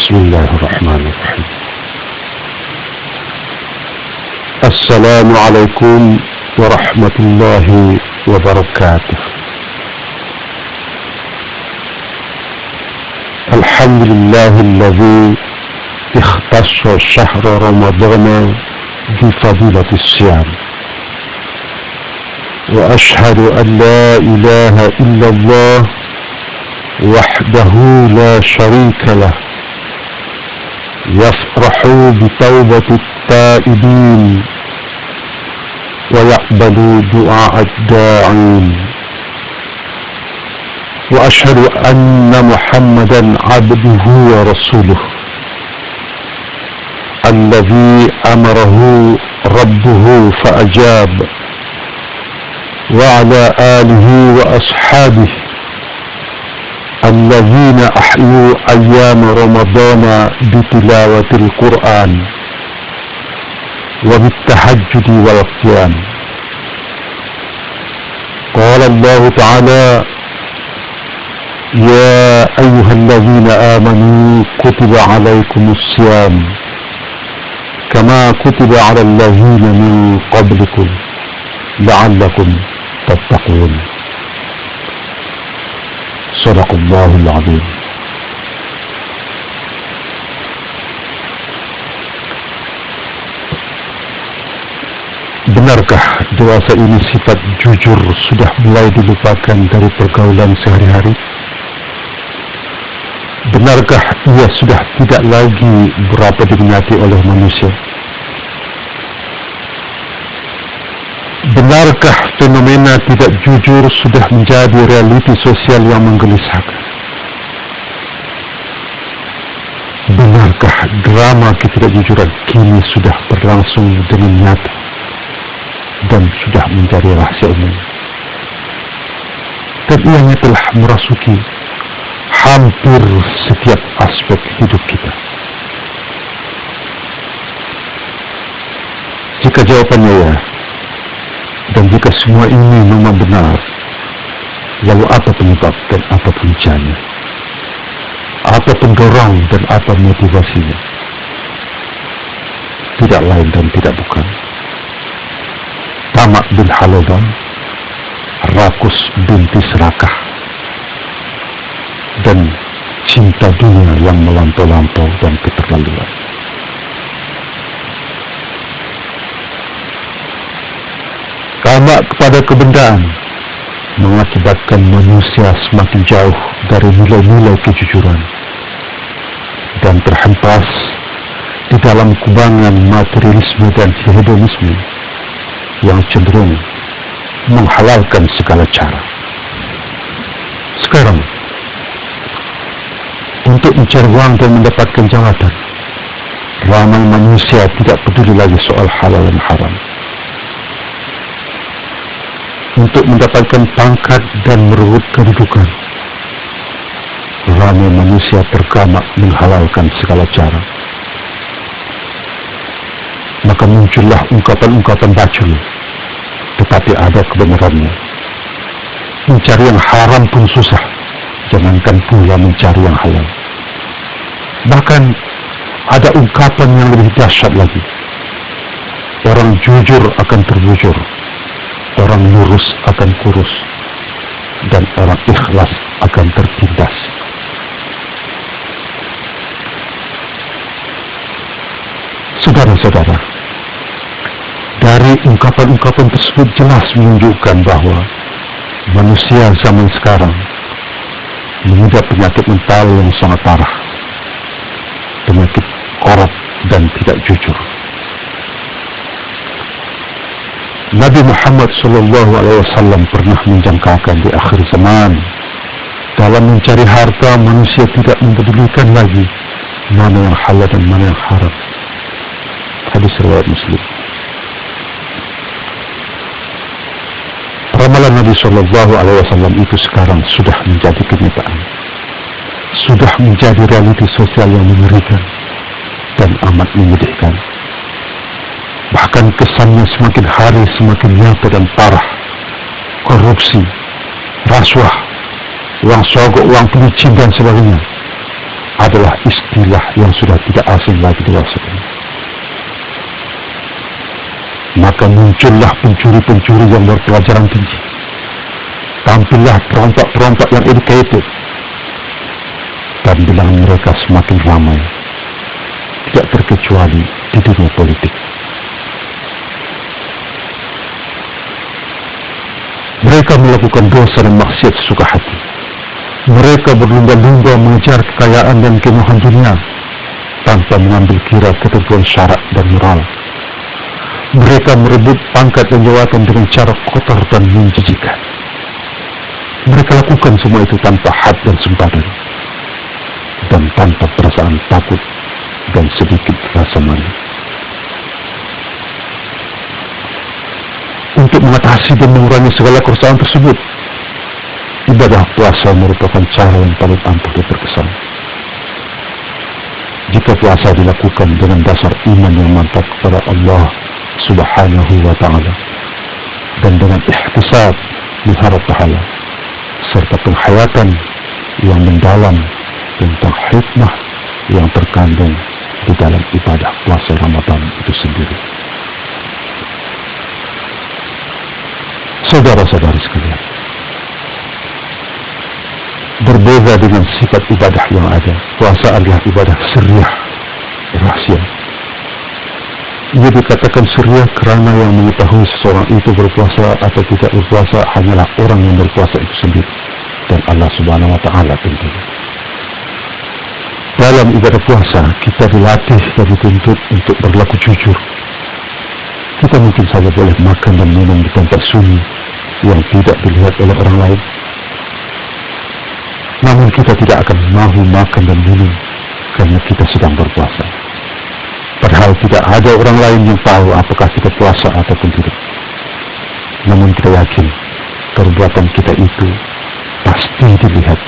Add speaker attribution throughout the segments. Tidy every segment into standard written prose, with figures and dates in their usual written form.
Speaker 1: Bismillahirrahmanirrahim. Assalamualaikum warahmatullahi wabarakatuh. Alhamdulillahilladzi ikhtassa syahra Ramadana bifadilati siyam. Wa ashhadu an la ilaha illallah wahdahu la syarika lah. Yafrahu bitawbati at-taibin wa yaqbalu du'a ad-da'in. Wa ashhadu anna Muhammadan abduhu wa rasuluh alladhi amarahu rabbuhu fa'ajab, wa ala alihi wa ashabihi الذين أحيوا أيام رمضان بتلاوة القرآن وبالتهجد والقيام. قال الله تعالى: يا أيها الذين آمنوا كتب عليكم الصيام كما كتب على الذين من قبلكم لعلكم تتقون. Sadaqallahul azim. Benarkah dewasa ini sifat jujur sudah mulai dilupakan dari pergaulan sehari-hari? Benarkah ia sudah tidak lagi berapa diminati oleh manusia? Benarkah fenomena tidak jujur sudah menjadi realiti sosial yang menggelisahkan? Benarkah drama ketidakjujuran kini sudah berlangsung dengan nyata dan sudah menjadi rahasia umum? Dan ianya telah merasuki hampir setiap aspek hidup kita. Jika jawabannya ya, dan jika semua ini memang benar, lalu apa penyebab dan apa puncanya? Apa pendorong dan apa motivasinya? Tidak lain dan tidak bukan tamak bin haladan, rakus binti serakah, dan cinta dunia yang melampau-lampau dan keterlaluan. Tamak kepada kebendaan mengakibatkan manusia semakin jauh dari nilai-nilai kejujuran dan terhempas di dalam kubangan materialisme dan hedonisme yang cenderung menghalalkan segala cara. Sekarang, untuk mencari uang dan mendapatkan jawatan, ramai manusia tidak peduli lagi soal halal dan haram. Untuk mendapatkan pangkat dan merebut kedudukan, ramai manusia tergamak menghalalkan segala cara. Maka muncullah ungkapan-ungkapan bacul, tetapi ada kebenarannya. Mencari yang haram pun susah, jangankan pula mencari yang halal. Bahkan ada ungkapan yang lebih dahsyat lagi: orang jujur akan terbujur, orang lurus akan kurus, dan orang ikhlas akan tertindas. Saudara-saudara, dari ungkapan-ungkapan tersebut jelas menunjukkan bahwa manusia zaman sekarang mengidap penyakit mental yang sangat parah, penyakit korup dan tidak jujur. Nabi Muhammad SAW pernah menjangkakan di akhir zaman, dalam mencari harta manusia tidak mempedulikan lagi mana yang halal dan mana yang haram. Hadis riwayat Muslim. Ramalan Nabi SAW itu sekarang sudah menjadi kenyataan, sudah menjadi realiti sosial yang mengerikan dan amat menyedihkan. Bahkan kesannya semakin hari semakin nyata dan parah. Korupsi, rasuah, uang sogok, uang pelicin dan sebagainya adalah istilah yang sudah tidak asing lagi di masa ini. Maka muncullah pencuri-pencuri yang berpelajaran tinggi. Tampillah perompak-perompak yang educated. Dan bilangan mereka semakin ramai, tidak terkecuali di dunia politik. Mereka melakukan dosa dan maksiat sesuka hati. Mereka berlumba-lumba mengejar kekayaan dan kemewahan dunia tanpa mengambil kira ketentuan syarak dan moral. Mereka merebut pangkat dan jabatan dengan cara kotor dan menjijikan. Mereka lakukan semua itu tanpa had dan sempadan, dan tanpa perasaan takut dan sedikit rasa malu. Untuk mengatasi dan mengurangi segala kerusakan tersebut, ibadah puasa merupakan cara yang paling ampuh dan berkesan. Jika puasa dilakukan dengan dasar iman yang mantap kepada Allah Subhanahu wa Ta'ala, dan dengan ihtisab mengharap pahala, serta penghayatan yang mendalam tentang hikmah yang terkandung di dalam ibadah puasa Ramadan itu sendiri. Saudara-saudari sekalian, berbeda dengan sifat ibadah yang ada, puasa adalah ibadah sirriyah, rahasia. Ia dikatakan sirriyah karena yang mengetahui seseorang itu berpuasa atau tidak berpuasa hanyalah orang yang berpuasa itu sendiri, dan Allah Subhanahu wa Ta'ala tentunya. Dalam ibadah puasa, kita dilatih dan dituntut untuk berlaku jujur. Kita mungkin saja boleh makan dan minum di tempat sunyi yang tidak dilihat oleh orang lain. Namun kita tidak akan mahu makan dan minum karena kita sedang berpuasa. Padahal tidak ada orang lain yang tahu apakah kita puasa ataupun tidak. Namun kita yakin perbuatan kita itu pasti dilihat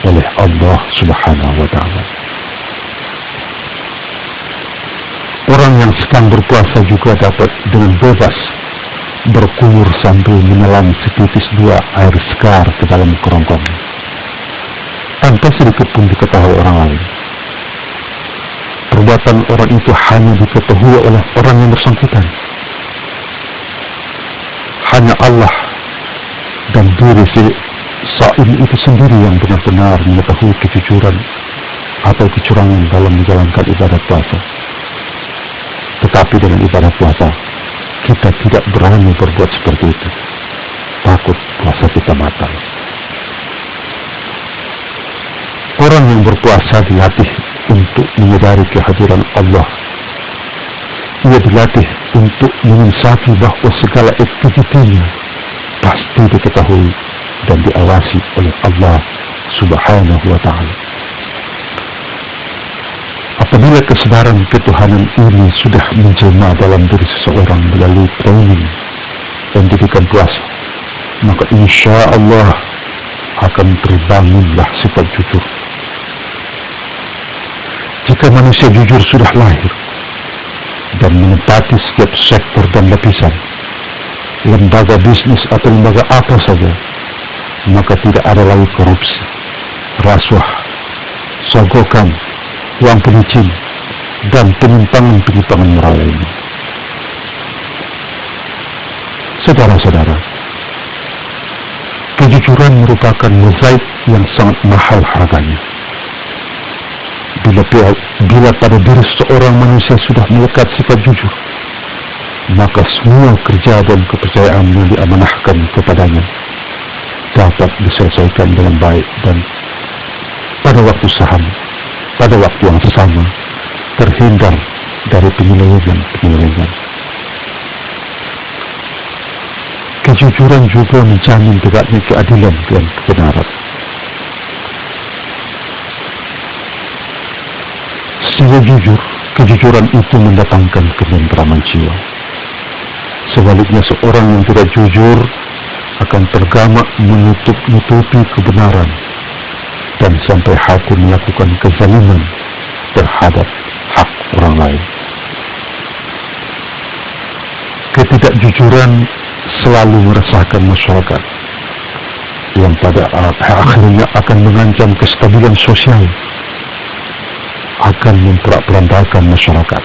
Speaker 1: oleh Allah Subhanahu wa Ta'ala. Orang yang sedang berpuasa juga dapat dengan bebas berkumur sambil menelan setitis dua air segar ke dalam kerongkong, tanpa sedikit pun diketahui orang lain. Perbuatan orang itu hanya diketahui oleh orang yang bersangkutan. Hanya Allah dan diri saim itu sendiri yang benar-benar mengetahui kejujuran atau kecurangan dalam menjalankan ibadah puasa. Tetapi dengan ibadah puasa, kita tidak berani berbuat seperti itu. Takut puasa kita batal. Orang yang berpuasa dilatih untuk menyadari kehadiran Allah. Ia dilatih untuk menyiasati bahwa segala aktivitinya pasti diketahui dan diawasi oleh Allah Subhanahu wa Ta'ala. Apabila kesadaran ketuhanan ini sudah menjelma dalam diri seseorang melalui training dan didikan puasa, maka insya Allah akan terbangunlah sifat jujur. Jika manusia jujur sudah lahir dan menempati setiap sektor dan lapisan, lembaga bisnis atau lembaga apa saja, maka tidak ada lagi korupsi, rasuah, sogokan, uang pelicin, dan penyimpangan-penyimpangan moral lainnya. Saudara-saudara, kejujuran merupakan mozaik yang sangat mahal harganya. Bila pada diri seorang manusia sudah melekat sifat jujur, maka semua kerja dan kepercayaan yang diamanahkan kepadanya dapat diselesaikan dengan baik dan pada waktu yang sama terhindar dari penyelewengan. Kejujuran juga menjamin tegaknya keadilan dan kebenaran. Sehingga kejujuran itu mendatangkan ketentraman jiwa. Sebaliknya seorang yang tidak jujur akan tergamak menutupi kebenaran dan sampai hati melakukan kezaliman terhadap hak orang lain. Ketidakjujuran selalu meresahkan masyarakat yang pada akhirnya akan mengancam kestabilan sosial akan memperak-perandakan masyarakat.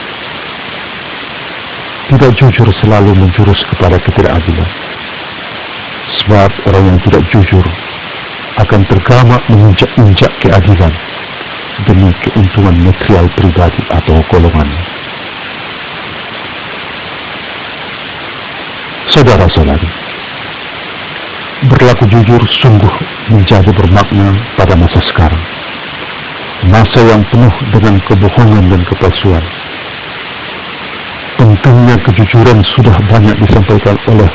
Speaker 1: Tidak jujur selalu menjurus kepada ketidakadilan. Sebab orang yang tidak jujur akan tergamak menginjak-injak keadilan demi keuntungan material pribadi atau golongan. Saudara-saudari, berlaku jujur sungguh menjadi bermakna pada masa sekarang, masa yang penuh dengan kebohongan dan kepalsuan. Pentingnya kejujuran sudah banyak disampaikan oleh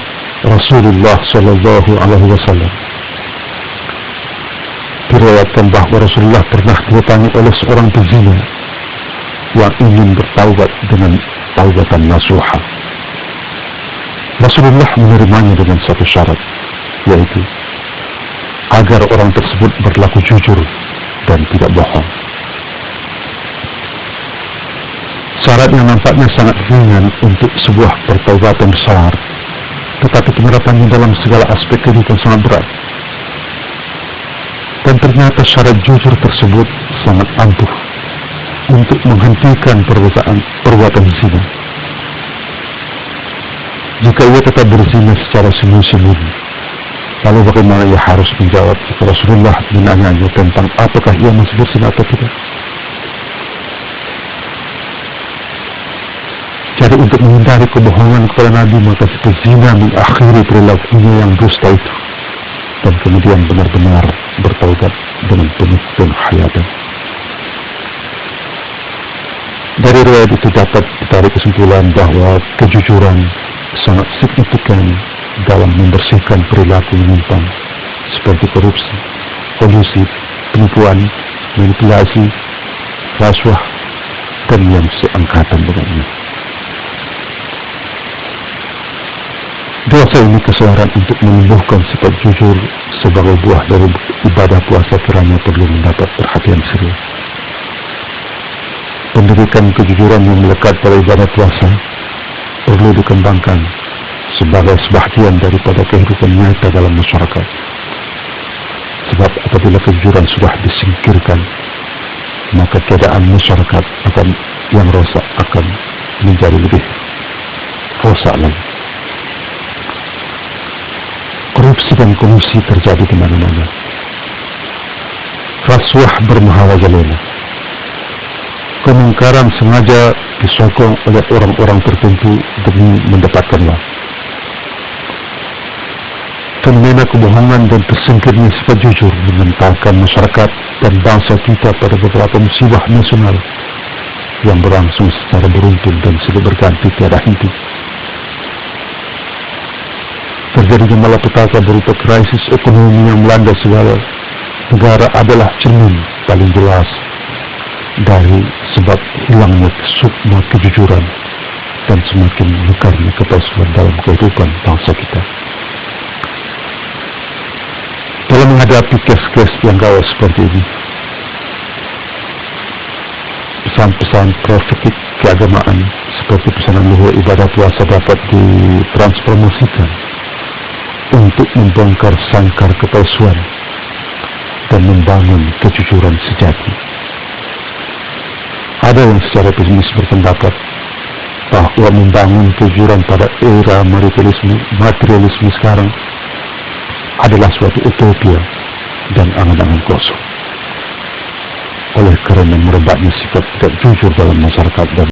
Speaker 1: Rasulullah Sallallahu Alaihi Wasallam. Diriwayatkan bahawa Rasulullah pernah didatangi oleh seorang pezina yang ingin bertaubat dengan taubatan nasuha. Rasulullah menerimanya dengan satu syarat, yaitu agar orang tersebut berlaku jujur dan tidak bohong. Syarat yang nampaknya sangat ringan untuk sebuah pertaubatan besar, tetapi penerapannya dalam segala aspek kehidupan sangat berat. Dan ternyata syarat jujur tersebut sangat ampuh untuk menghentikan perbuatan zina. Jika ia tetap berzina secara sembunyi-sembunyi, lalu bagaimana ia harus menjawab jika Rasulullah menanyanya tentang apakah ia masih berzina atau tidak? Jadi untuk menghindari kebohongan kepada Nabi, maka si pezina mengakhiri perilakunya yang dusta itu dan kemudian benar-benar bertaubat dengan penuh hayatan. Dari riwayat itu dapat ditarik kesimpulan bahwa kejujuran sangat signifikan dalam membersihkan perilaku menyimpang seperti korupsi, kolusi, penipuan, manipulasi, rasuah, dan yang seangkatan dengannya. Dosa ini kesadaran untuk menumbuhkan sifat jujur sebagai buah dari ibadah puasa kiranya perlu mendapat perhatian serius. Pendidikan kejujuran yang melekat pada ibadah puasa perlu dikembangkan sebagai sebahagian daripada kehidupan nyata dalam masyarakat. Sebab apabila kejujuran sudah disingkirkan, maka keadaan masyarakat yang rosak akan menjadi lebih rosak lagi. Korupsi dan kolusi terjadi di mana-mana. Rasuah bermaharajalela. Kemungkaran sengaja disokong oleh orang-orang tertentu demi mendapatkan uang. Fenomena kebohongan dan tersingkirnya sifat jujur mengentalkan masyarakat dan bangsa kita pada beberapa musibah nasional yang berlangsung secara beruntun dan silih berganti tiada henti. Terjadinya malapetaka berupa krisis ekonomi yang melanda segala negara adalah cermin paling jelas dari sebab hilangnya sukma kejujuran dan semakin mekarnya kepalsuan dalam kehidupan bangsa kita. Dalam menghadapi kes-kes yang gawat seperti ini, pesan-pesan profetik keagamaan seperti pesanan luhur ibadah puasa dapat ditransformasikan untuk membongkar sangkar kepalsuan dan membangun kejujuran sejati. Ada yang secara pesimis berpendapat bahwa membangun kejujuran pada era materialisme sekarang adalah suatu utopia dan angan-angan kosong. Oleh kerana merebaknya sifat tidak jujur dalam masyarakat dan